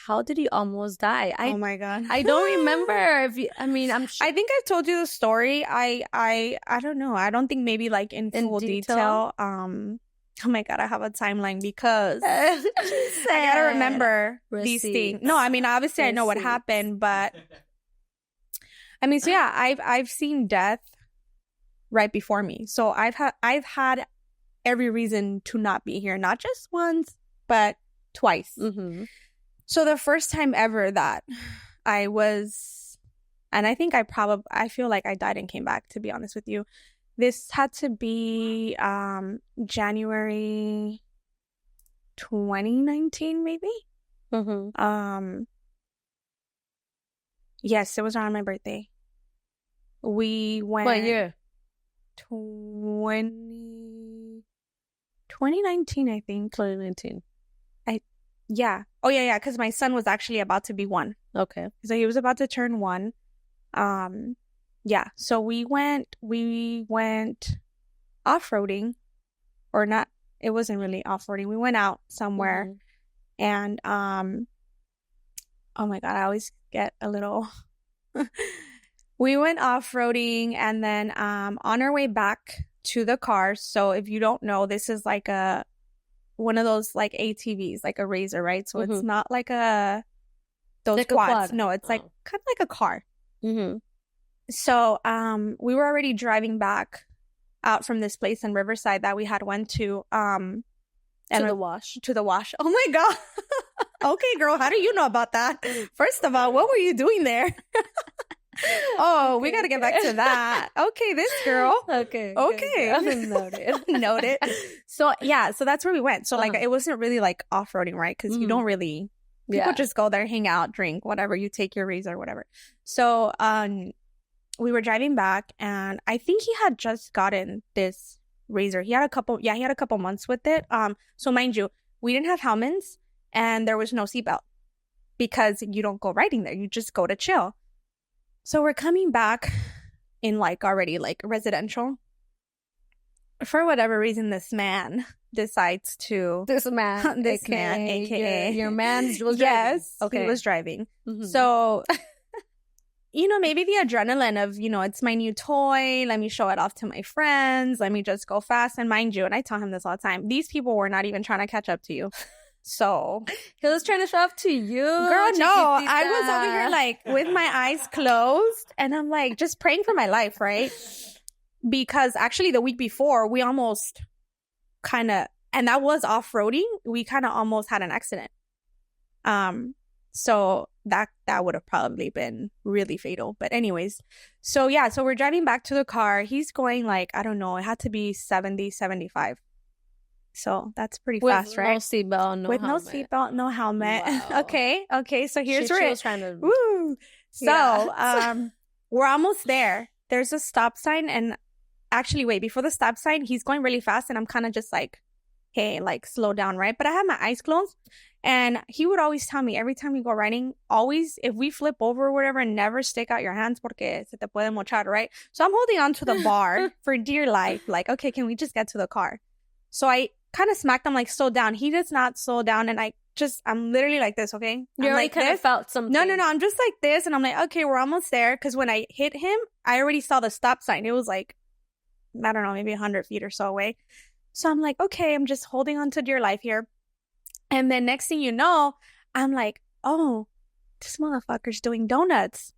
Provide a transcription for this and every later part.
how did he almost die? Oh my God. I don't remember. If you, I mean, I'm sure. I think I've told you the story. I don't know. I don't think maybe like in full detail. Oh my God, I have a timeline because I gotta remember these things. No, I mean, obviously I know what happened, but I mean, so yeah, I've seen death right before me. So I've had every reason to not be here, not just once, but twice. Mm-hmm. So the first time ever that I was, and I think I feel like I died and came back, to be honest with you. This had to be January 2019, maybe. Mm-hmm. Yes, it was around my birthday. We went. What year? 2019, I think. 2019. Yeah. Oh, yeah, because my son was actually about to be 1. Okay. So he was about to turn 1. Yeah. So we went off-roading, or not. It wasn't really off-roading. We went out somewhere, and oh my God, I always get a little. We went off-roading, and then on our way back to the car. So if you don't know, this is like one of those like ATVs, like a Razor, right? So it's not like those like quads. No, it's like kind of like a car. Mm-hmm. So we were already driving back out from this place in Riverside that we had went to. To the wash. Oh my God. Okay, girl, how do you know about that? First of all, what were you doing there? Oh, we got to get back to that. Okay, this girl. Okay. Noted. So yeah, so that's where we went. So like it wasn't really like off-roading, right? Because you don't really, people just go there, hang out, drink, whatever. You take your Razor, whatever. So we were driving back, and I think he had just gotten this Razor. He had a couple months with it. So mind you, we didn't have helmets, and there was no seatbelt because you don't go riding there. You just go to chill. So we're coming back in like already like residential. For whatever reason, this man decides to... This man, aka your man was driving. Yes, okay. He was driving. So, maybe the adrenaline of, it's my new toy. Let me show it off to my friends. Let me just go fast. And mind you, and I tell him this all the time, these people were not even trying to catch up to you. So he was trying to show off to you. Girl, no. I was over here like with my eyes closed, and I'm like just praying for my life, right? Because actually the week before we almost kind of, and that was off-roading, we kind of almost had an accident. So that would have probably been really fatal. But anyways, so yeah, so we're driving back to the car. He's going like, I don't know, it had to be 70, 75. So that's pretty fast, right? No seatbelt, With no seatbelt, no helmet. Wow. Okay. So here's where she was trying to. Woo. So we're almost there. There's a stop sign, and actually, wait, before the stop sign, he's going really fast, and I'm kind of just like, hey, like slow down, right? But I have my eyes closed, and he would always tell me every time we go riding, always if we flip over or whatever, never stick out your hands porque se te puede mochar, right? So I'm holding on to the bar for dear life, like, okay, can we just get to the car? So I kind of smacked him like, slow down. He does not slow down, and I'm literally like this, okay? You already kind of felt something. No, I'm just like this, and I'm like, okay, we're almost there, because when I hit him, I already saw the stop sign. It was like, I don't know, maybe 100 feet or so away. So I'm like, okay, I'm just holding on to dear life here. And then next thing you know, I'm like, oh, this motherfucker's doing donuts,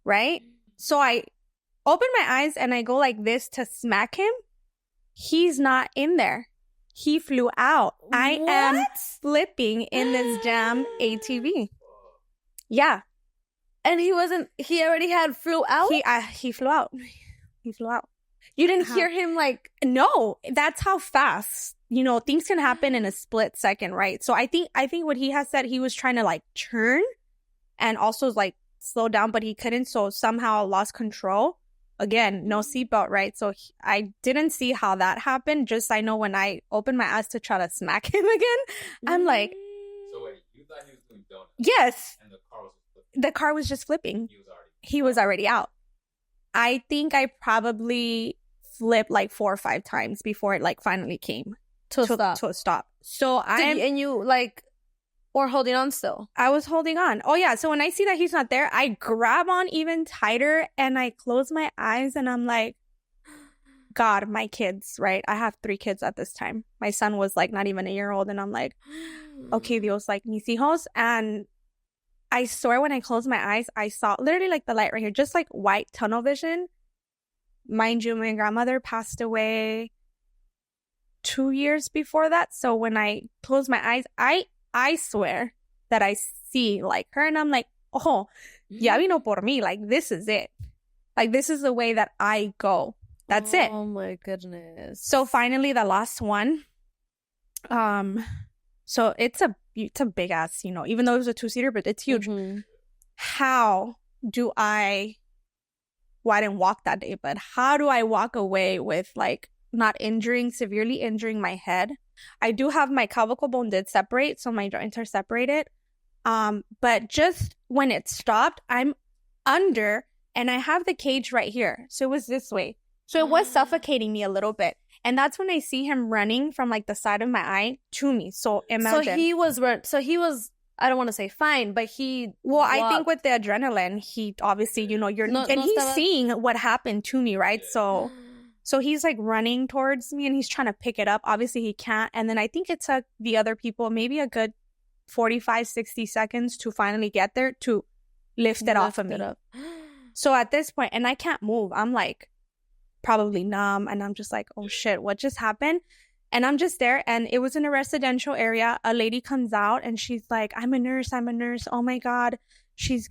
right? So I open my eyes, and I go like this to smack him. He's not in there. He flew out. What? I am flipping in this damn ATV. Yeah. And he already had flew out? He flew out. He flew out. You didn't hear him like... No, that's how fast, things can happen in a split second, right? So I think what he has said, he was trying to like turn and also like slow down, but he couldn't. So somehow lost control. Again, no seatbelt, right? So I didn't see how that happened. Just I know when I opened my eyes to try to smack him again, I'm like... So wait, you thought he was doing donuts? Yes. And the car was just flipping? The car was just flipping. He was already out. I think I probably flipped like 4 or 5 times before it like finally came to a stop. To a stop. So and you like... Or holding on still? I was holding on. Oh, yeah. So when I see that he's not there, I grab on even tighter and I close my eyes and I'm like, God, my kids, right? I have 3 kids at this time. My son was like not even a year old. And I'm like, okay, Dios, like mis hijos. And I swear when I closed my eyes, I saw literally like the light right here, just like white tunnel vision. Mind you, my grandmother passed away 2 years before that. So when I close my eyes, I swear that I see like her and I'm like, oh, ya vino por mí. Like, this is it. Like, this is the way that I go. That's it. Oh my goodness. So finally the last one. So it's a big ass, you know, even though it was a 2-seater, but it's huge. Mm-hmm. How do I didn't walk that day, but how do I walk away with like not severely injuring my head? I do have my clavicle bone did separate, so my joints are separated. But just when it stopped, I'm under and I have the cage right here. So it was this way. So it was suffocating me a little bit. And that's when I see him running from like the side of my eye to me. So imagine. So he was, I don't want to say fine, but I think with the adrenaline, he obviously, you know, he's seeing what happened to me, right? So he's like running towards me and he's trying to pick it up. Obviously he can't. And then I think it took the other people maybe a good 45, 60 seconds to finally get there to lift it off of me. So at this point, and I can't move. I'm like probably numb and I'm just like, oh shit, what just happened? And I'm just there and it was in a residential area. A lady comes out and she's like, I'm a nurse. Oh my God. She's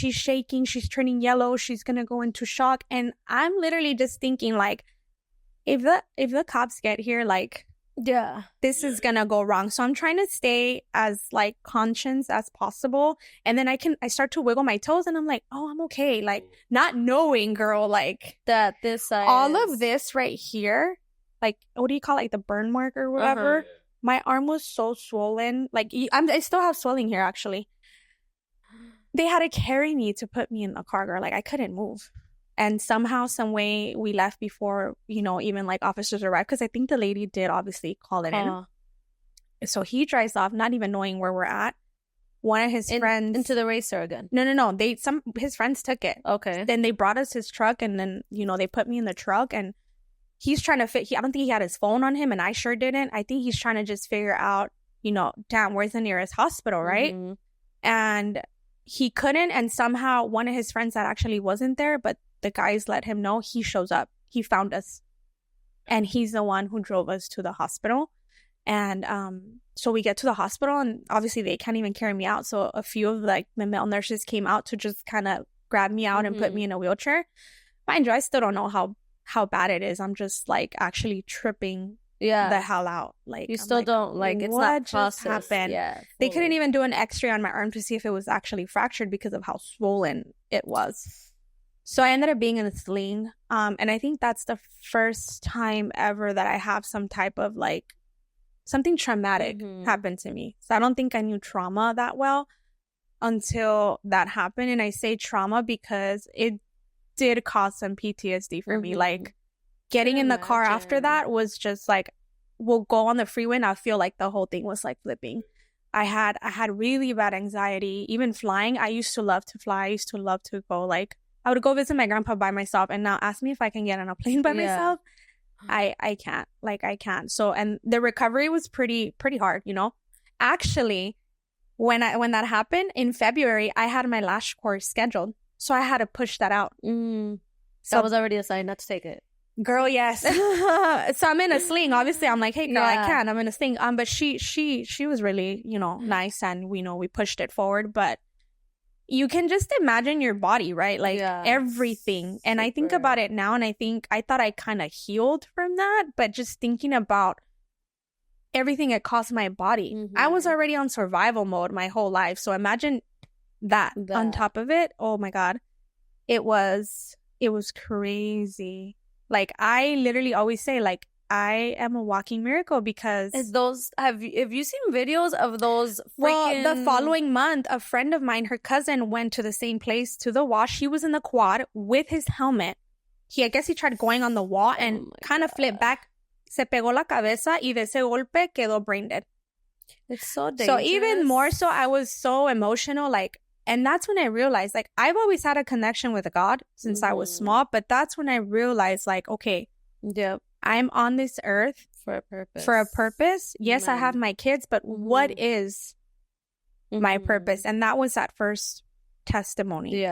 shaking. She's turning yellow. She's gonna go into shock. And I'm literally just thinking like, if the cops get here, like, yeah, this is gonna go wrong. So I'm trying to stay as like conscious as possible. And then I start to wiggle my toes and I'm like, oh, I'm okay. Like, not knowing, girl, like that this all of this right here, like, what do you call it? Like the burn mark or whatever. My arm was so swollen. Like, I still have swelling here, actually. They had to carry me to put me in the car, girl. Like, I couldn't move. And somehow, some way, we left before, you know, even like officers arrived. Because I think the lady did obviously call it in. So he drives off, not even knowing where we're at. One of his friends into the racer again. No. His friends took it. Okay. Then they brought us his truck, and then, you know, they put me in the truck, and he's trying to I don't think he had his phone on him, and I sure didn't. I think he's trying to just figure out, you know, damn, where's the nearest hospital, right? Mm-hmm. And he couldn't, and somehow one of his friends that actually wasn't there, but the guys let him know, he shows up. He found us. And he's the one who drove us to the hospital. And so we get to the hospital, and obviously they can't even carry me out. So a few of like the male nurses came out to just kind of grab me out and put me in a wheelchair. Mind you, I still don't know how bad it is. I'm just like actually tripping the hell out. Like, you still don't like, it's not processed. Happened? Yeah, they couldn't even do an x-ray on my arm to see if it was actually fractured because of how swollen it was. So I ended up being in a sling. And I think that's the first time ever that I have some type of like something traumatic happened to me. So I don't think I knew trauma that well until that happened. And I say trauma because it did cause some PTSD for me. Like, getting in the car after that was just like, we'll go on the freeway and I feel like the whole thing was like flipping. I had really bad anxiety. Even flying, I used to love to fly. I used to love to go, like, I would go visit my grandpa by myself, and now ask me if I can get on a plane by myself. I can't. Like, I can't. So, and the recovery was pretty hard, you know. Actually, when that happened in February, I had my lash course scheduled, so I had to push that out. So that was already decided not to take it. Girl, yes. So I'm in a sling. Obviously, I'm like, hey, girl, I can. I'm in a sling. But she was really, you know, nice, and we pushed it forward. But you can just imagine your body, right? Like, everything. And I think about it now, and I thought I kind of healed from that. But just thinking about everything it cost my body, I was already on survival mode my whole life. So imagine that on top of it. Oh my God, it was crazy. Like, I literally always say, like, I am a walking miracle because have you seen videos of those freaking... Well, the following month, a friend of mine, her cousin, went to the same place to the wash. He was in the quad with his helmet. I guess he tried going on the wall and kind of flipped back. Se pegó la cabeza y de ese golpe quedó brain dead. It's so dangerous. So even more so, I was so emotional, like, and that's when I realized, like, I've always had a connection with God since I was small, but that's when I realized, like, okay, yep, I'm on this earth for a purpose. For a purpose. Yes, I have my kids, but what is my purpose? And that was that first testimony. Yeah.